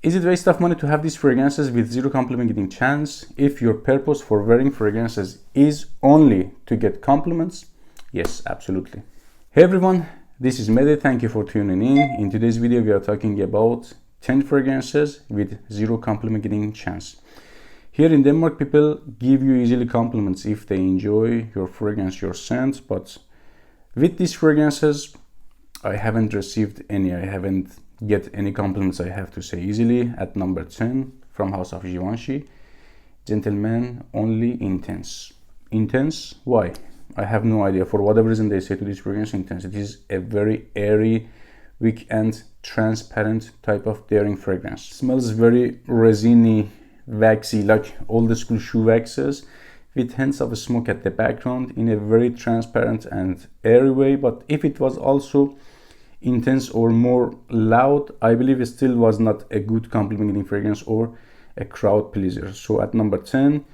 Is it waste of money to have these fragrances with zero compliment getting chance if your purpose for wearing fragrances is only to get compliments? Yes, absolutely. Hey everyone, this is Mehdi. Thank you for tuning in. In today's video, we are talking about 10 fragrances with zero compliment getting chance. Here in Denmark, people give you easily compliments if they enjoy your fragrance, your scent, but with these fragrances, I haven't received any. I haven't get any compliments, I have to say easily. At number 10 from House of Givenchy, Gentleman Only Intense. Intense? Why? I have no idea. For whatever reason they say to this fragrance intense. It is a very airy, weak and transparent type of daring fragrance. Smells very resiny, waxy, like old school shoe waxes, with hints of smoke at the background in a very transparent and airy way. But if it was also intense or more loud, I believe it still was not a good complimenting fragrance or a crowd pleaser. So at number 10,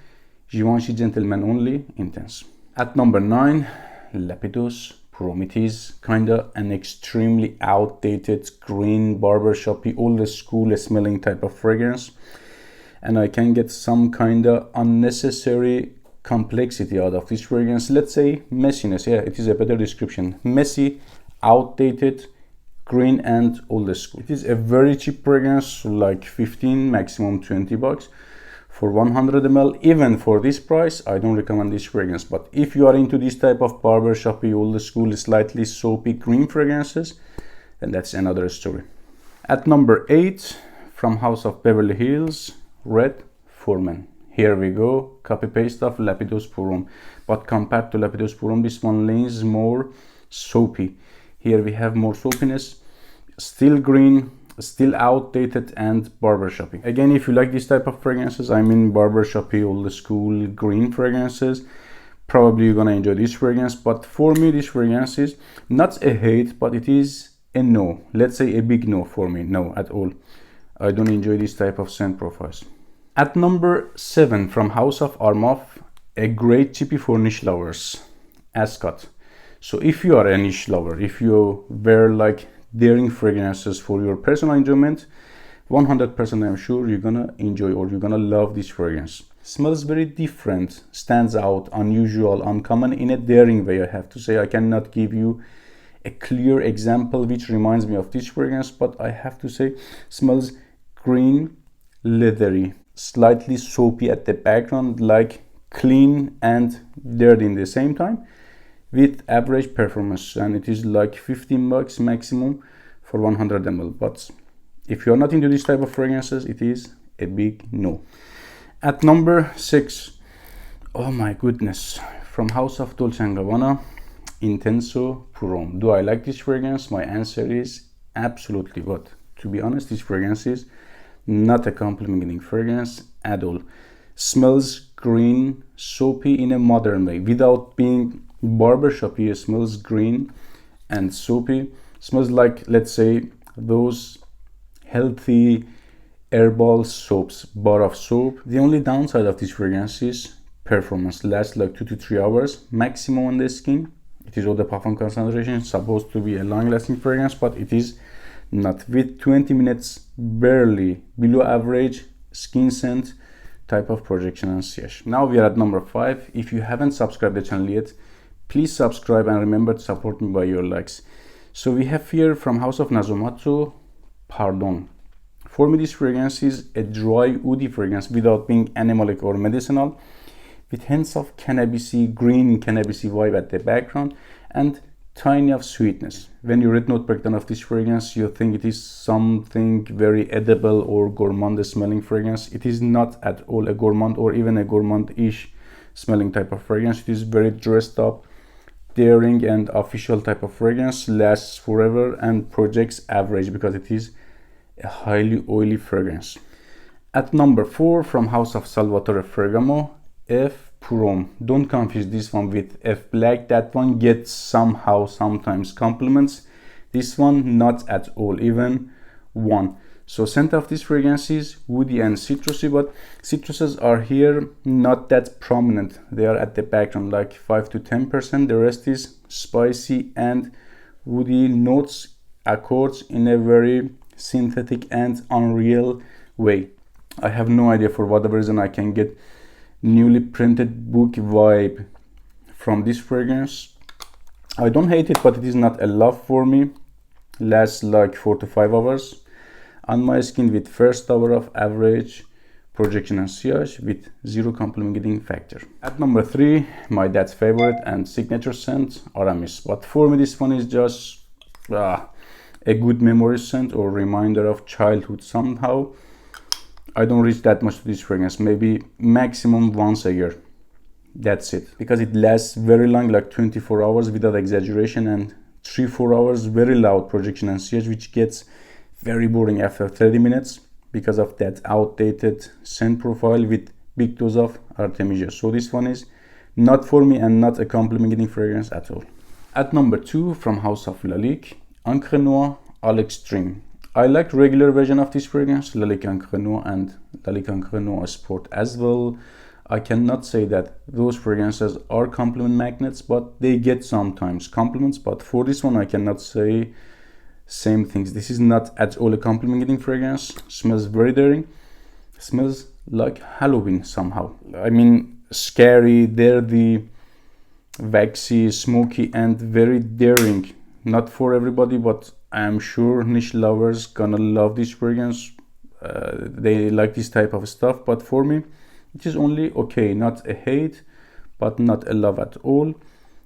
Givenchy Gentleman Only Intense. At number 9, Lapidus Prom. It is kinda an extremely outdated green barbershoppy old school smelling type of fragrance, and I can get some kinda unnecessary complexity out of this fragrance. Let's say messiness. Yeah, it is a better description. Messy, outdated, green and old school. It is a very cheap fragrance, like 15, maximum 20 bucks for 100 ml. Even for this price, I don't recommend this fragrance. But if you are into this type of barbershoppy, old school, slightly soapy green fragrances, then that's another story. At number 8, from House of Beverly Hills, Red Foreman. Here we go, copy paste of Lapidus Prom, but compared to Lapidus Prom, this one leans more soapy. Here we have more soapiness, still green, still outdated and barbershoppy. Again, if you like this type of fragrances, I mean barbershoppy, old school green fragrances, probably you're gonna enjoy this fragrance. But for me, this fragrance is not a hate, but it is a no. Let's say a big no for me, no at all. I don't enjoy this type of scent profiles. At number 7, from House of Armaf, a great chippy for niche lovers, Ascot. So if you are a niche lover, if you wear like daring fragrances for your personal enjoyment, 100% I'm sure you're gonna enjoy or you're gonna love this fragrance. Smells very different, stands out, unusual, uncommon in a daring way, I have to say. I cannot give you a clear example which reminds me of this fragrance, but I have to say smells green, leathery, slightly soapy at the background, like clean and dirty in the same time, with average performance, and it is like 15 bucks maximum for 100 ml. But if you're not into this type of fragrances, it is a big no. At number 6, oh my goodness, from House of Dolce & Gabbana, Intenso Prom. Do I like this fragrance? My answer is absolutely, but to be honest, this fragrance is not a complimenting fragrance at all. Smells green, soapy in a modern way, without being barbershoppy. It smells green and soapy. Smells like, let's say, those healthy herbal soaps, bar of soap. The only downside of this fragrance is performance. Lasts like 2 to 3 hours maximum on the skin. It is all the parfum concentration. It's supposed to be a long-lasting fragrance, but it is not. With 20 minutes barely below average skin scent type of projection and siege. Now we are at number 5. If you haven't subscribed the channel yet, please subscribe and remember to support me by your likes. So we have here from House of Nasomatsu, Pardon. For me, this fragrance is a dry, woody fragrance without being animalic or medicinal, with hints of cannabisy, green cannabisy vibe at the background and tiny of sweetness. When you read note breakdown of this fragrance, you think it is something very edible or gourmand smelling fragrance. It is not at all a gourmand or even a gourmand-ish smelling type of fragrance. It is very dressed up, daring and official type of fragrance, lasts forever and projects average because it is a highly oily fragrance. At number 4, from House of Salvatore Ferragamo, F Prom. Don't confuse this one with F Black. That one gets somehow sometimes compliments. This one not at all, even one. So scent of this fragrance is woody and citrusy, but citruses are here not that prominent. They are at the background, like 5 to 10%. The rest is spicy and woody notes, accords in a very synthetic and unreal way. I have no idea, for whatever reason I can get newly printed book vibe from this fragrance. I don't hate it, but it is not a love for me. Lasts like 4 to 5 hours on my skin with first hour of average projection and sillage with 0 complimenting factor. At number 3, my dad's favorite and signature scent, Aramis. But for me this one is just a good memory scent or reminder of childhood somehow. I don't reach that much to this fragrance, maybe maximum once a year. That's it, because it lasts very long, like 24 hours without exaggeration, and 3-4 hours very loud projection and sillage, which gets very boring after 30 minutes because of that outdated scent profile with big dose of Artemisia. So this one is not for me and not a complimenting fragrance at all. At number 2, from House of Lalique, Encre Noir à l'Extreme. I like regular version of this fragrance, Lalique Encre Noir and Lalique Encre Noir Sport as well. I cannot say that those fragrances are compliment magnets, but they get sometimes compliments. But for this one, I cannot say same things. This is not at all a complimenting fragrance. Smells very daring. Smells like Halloween somehow. I mean, scary, dirty, waxy, smoky, and very daring. Not for everybody, but I am sure niche lovers gonna love this fragrance. They like this type of stuff, but for me, it is only okay. Not a hate, but not a love at all.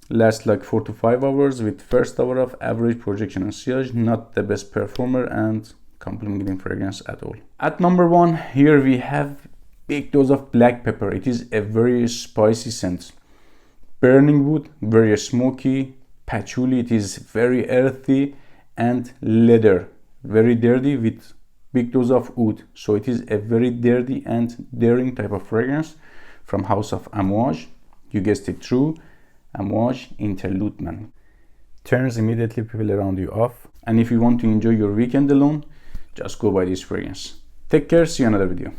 Lasts like 4 to 5 hours with first hour of average projection and sillage. Not the best performer and complimenting fragrance at all. At number 1, here we have big dose of black pepper. It is a very spicy scent. Burning wood, very smoky, patchouli. It is very earthy, and leather, very dirty with big dose of oud. So it is a very dirty and daring type of fragrance from House of Amouage. You guessed it, true. Amouage Interlude Man. Turns immediately people around you off. And if you want to enjoy your weekend alone, just go buy this fragrance. Take care, see you in another video.